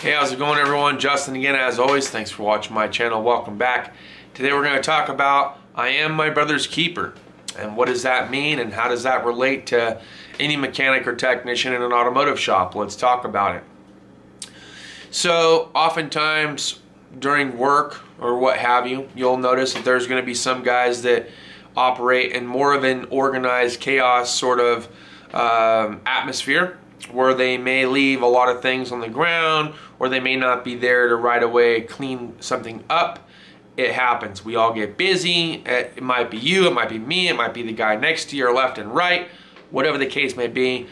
Hey, how's it going, everyone? Justin again, as always. Thanks for watching my channel. Welcome back. Today we're going to talk about I am my brother's keeper. And what does that mean, and how does that relate to any mechanic or technician in an automotive shop? Let's talk about it. So oftentimes during work or what have you, you'll notice that there's going to be some guys that operate in more of an organized chaos sort of atmosphere, where they may leave a lot of things on the ground, or they may not be there to right away clean something up. It happens. We all get busy. It might be you, it might be me, it might be the guy next to you, or left and right, whatever the case may be.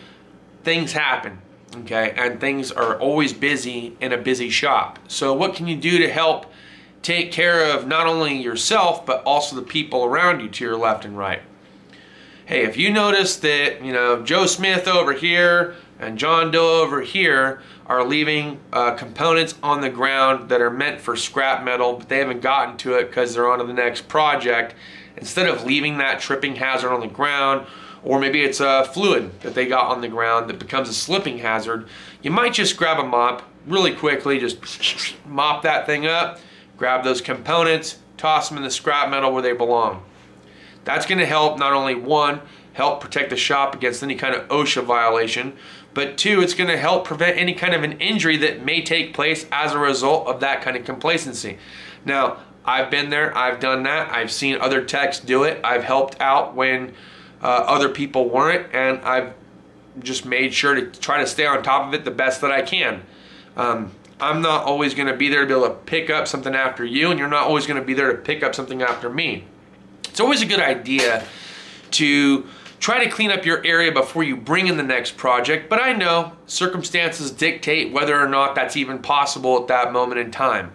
Things happen, okay? And things are always busy in a busy shop. So what can you do to help take care of not only yourself, but also the people around you to your left and right? Hey, if you notice that, Joe Smith over here and John Doe over here are leaving components on the ground that are meant for scrap metal, but they haven't gotten to it because they're on to the next project, instead of leaving that tripping hazard on the ground, or maybe it's a fluid that they got on the ground that becomes a slipping hazard, you might just grab a mop really quickly, just mop that thing up, grab those components, toss them in the scrap metal where they belong. That's going to help not only, one, help protect the shop against any kind of OSHA violation, but two, it's going to help prevent any kind of an injury that may take place as a result of that kind of complacency. Now, I've been there, I've done that, I've seen other techs do it, I've helped out when other people weren't, and I've just made sure to try to stay on top of it the best that I can. I'm not always going to be there to be able to pick up something after you, and you're not always going to be there to pick up something after me. It's always a good idea to try to clean up your area before you bring in the next project, but I know circumstances dictate whether or not that's even possible at that moment in time.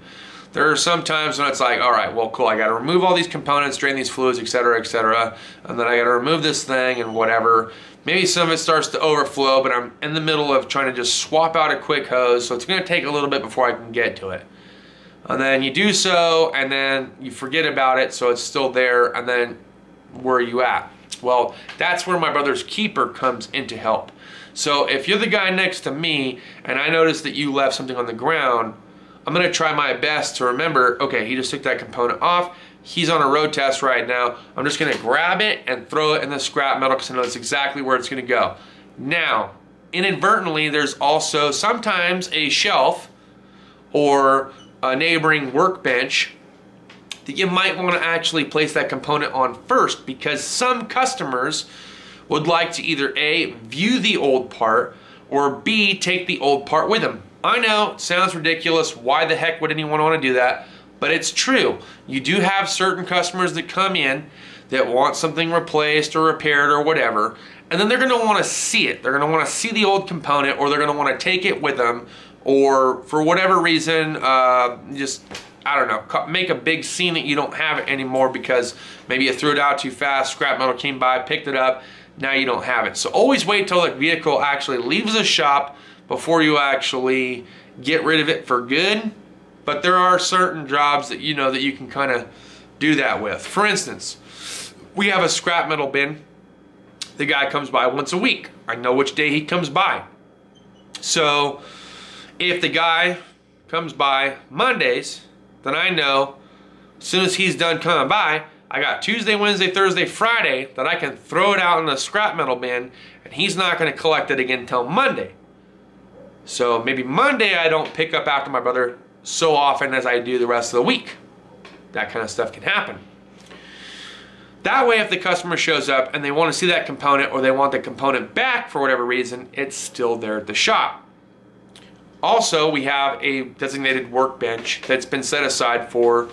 There are some times when it's like, all right, well, cool, I got to remove all these components, drain these fluids, etc., and then I got to remove this thing and whatever. Maybe some of it starts to overflow, but I'm in the middle of trying to just swap out a quick hose, so it's going to take a little bit before I can get to it. And then you do so, and then you forget about it, so it's still there, and then where are you at? Well, that's where my brother's keeper comes in to help. So if you're the guy next to me, and I notice that you left something on the ground, I'm going to try my best to remember, okay, he just took that component off, he's on a road test right now, I'm just going to grab it and throw it in the scrap metal because I know that's exactly where it's going to go. Now, inadvertently, there's also sometimes a shelf or a neighboring workbench that you might want to actually place that component on first, because some customers would like to either A, view the old part, or B, take the old part with them. I know, it sounds ridiculous. Why the heck would anyone want to do that? But it's true. You do have certain customers that come in that want something replaced or repaired or whatever, and then they're going to want to see it. They're going to want to see the old component, or they're going to want to take it with them, or for whatever reason, just, I don't know, make a big scene that you don't have it anymore because maybe you threw it out too fast, scrap metal came by, picked it up, now you don't have it. So always wait till the vehicle actually leaves the shop before you actually get rid of it for good. But there are certain jobs that that you can kind of do that with. For instance, we have a scrap metal bin. The guy comes by once a week. I know which day he comes by. So if the guy comes by Mondays, then I know as soon as he's done coming by, I got Tuesday, Wednesday, Thursday, Friday that I can throw it out in the scrap metal bin, and he's not going to collect it again until Monday. So maybe Monday I don't pick up after my brother so often as I do the rest of the week. That kind of stuff can happen. That way, if the customer shows up and they want to see that component, or they want the component back for whatever reason, it's still there at the shop. Also, we have a designated workbench that's been set aside for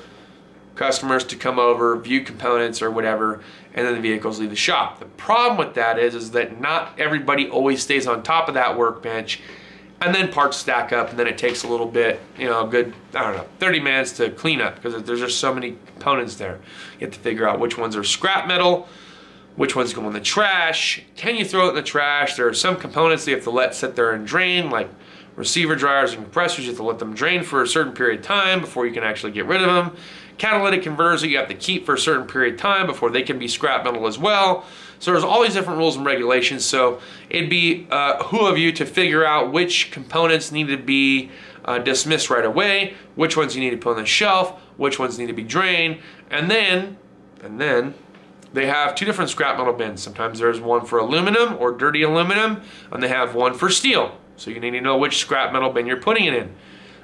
customers to come over, view components or whatever, and then the vehicles leave the shop. The problem with that is that not everybody always stays on top of that workbench, and then parts stack up, and then it takes a little bit, a good, 30 minutes to clean up, because there's just so many components there. You have to figure out which ones are scrap metal, which ones go in the trash. Can you throw it in the trash? There are some components that you have to let sit there and drain, like Receiver dryers and compressors, you have to let them drain for a certain period of time before you can actually get rid of them. Catalytic converters you have to keep for a certain period of time before they can be scrap metal as well. So there's all these different rules and regulations. So it'd be who of you to figure out which components need to be dismissed right away, which ones you need to put on the shelf, which ones need to be drained, and then they have two different scrap metal bins. Sometimes there's one for aluminum or dirty aluminum, and they have one for steel. So you need to know which scrap metal bin you're putting it in.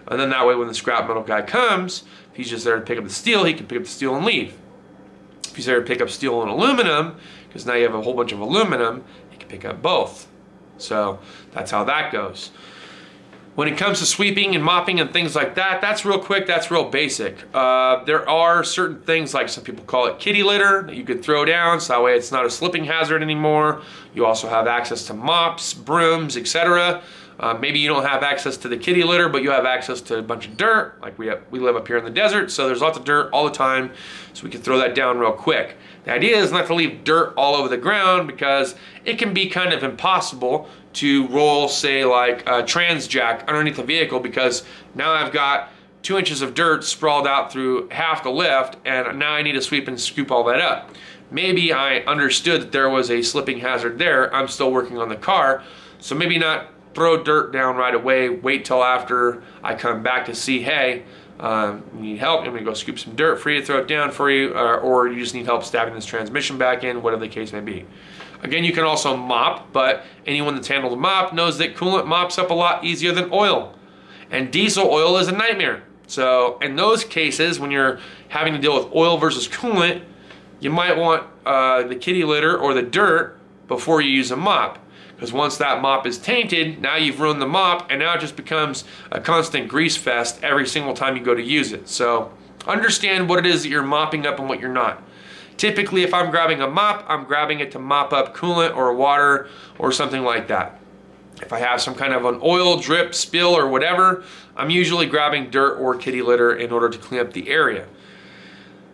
And then that way when the scrap metal guy comes, if he's just there to pick up the steel, he can pick up the steel and leave. If he's there to pick up steel and aluminum, because now you have a whole bunch of aluminum, he can pick up both. So that's how that goes. When it comes to sweeping and mopping and things like that, that's real quick, that's real basic. There are certain things, like some people call it kitty litter, that you could throw down, so that way it's not a slipping hazard anymore. You also have access to mops, brooms, etc. Maybe you don't have access to the kitty litter, but you have access to a bunch of dirt. Like we live up here in the desert, so there's lots of dirt all the time, so we can throw that down real quick. The idea is not to leave dirt all over the ground, because it can be kind of impossible to roll, say, like a trans jack underneath the vehicle, because now I've got 2 inches of dirt sprawled out through half the lift, and now I need to sweep and scoop all that up. Maybe I understood that there was a slipping hazard there. I'm still working on the car, so maybe not throw dirt down right away, wait till after I come back to see, hey, you need help, I'm gonna go scoop some dirt for you, throw it down for you, or you just need help stabbing this transmission back in, whatever the case may be. Again, you can also mop, but anyone that's handled a mop knows that coolant mops up a lot easier than oil. And diesel oil is a nightmare. So in those cases, when you're having to deal with oil versus coolant, you might want the kitty litter or the dirt before you use a mop. Because once that mop is tainted, now you've ruined the mop, and now it just becomes a constant grease fest every single time you go to use it. So understand what it is that you're mopping up and what you're not. Typically, if I'm grabbing a mop, I'm grabbing it to mop up coolant or water or something like that. If I have some kind of an oil drip, spill, or whatever, I'm usually grabbing dirt or kitty litter in order to clean up the area.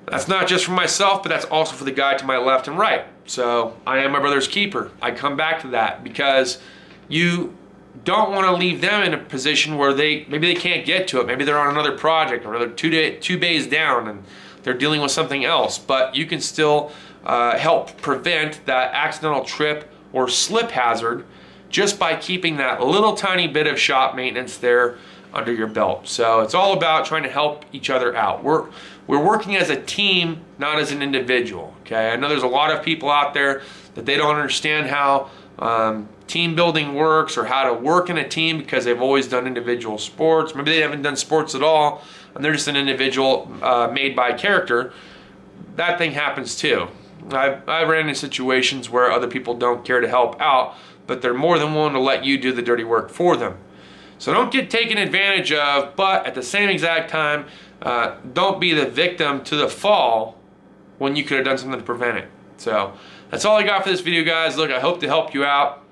That's not just for myself, but that's also for the guy to my left and right. So I am my brother's keeper. I come back to that because you don't want to leave them in a position where maybe they can't get to it. Maybe they're on another project, or they're two bays down and they're dealing with something else. But you can still help prevent that accidental trip or slip hazard just by keeping that little tiny bit of shop maintenance there under your belt. So it's all about trying to help each other out. We're working as a team, not as an individual, okay? I know there's a lot of people out there that they don't understand how team building works or how to work in a team because they've always done individual sports. Maybe they haven't done sports at all and they're just an individual made by character. That thing happens too. I've ran into situations where other people don't care to help out, but they're more than willing to let you do the dirty work for them. So don't get taken advantage of, but at the same exact time, don't be the victim to the fall when you could have done something to prevent it. So that's all I got for this video, guys. Look, I hope to help you out.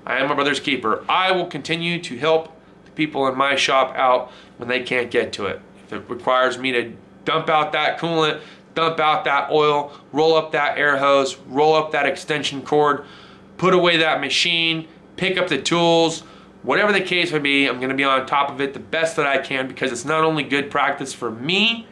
I am my brother's keeper. I will continue to help the people in my shop out when they can't get to it. If it requires me to dump out that coolant, dump out that oil, roll up that air hose, roll up that extension cord, put away that machine, pick up the tools, whatever the case may be, I'm going to be on top of it the best that I can, because it's not only good practice for me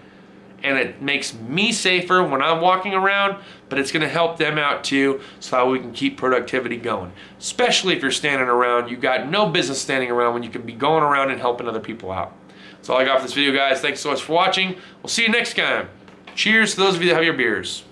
and it makes me safer when I'm walking around, but it's going to help them out too, so that we can keep productivity going. Especially if you're standing around. You've got no business standing around when you can be going around and helping other people out. That's all I got for this video, guys. Thanks so much for watching. We'll see you next time. Cheers to those of you that have your beers.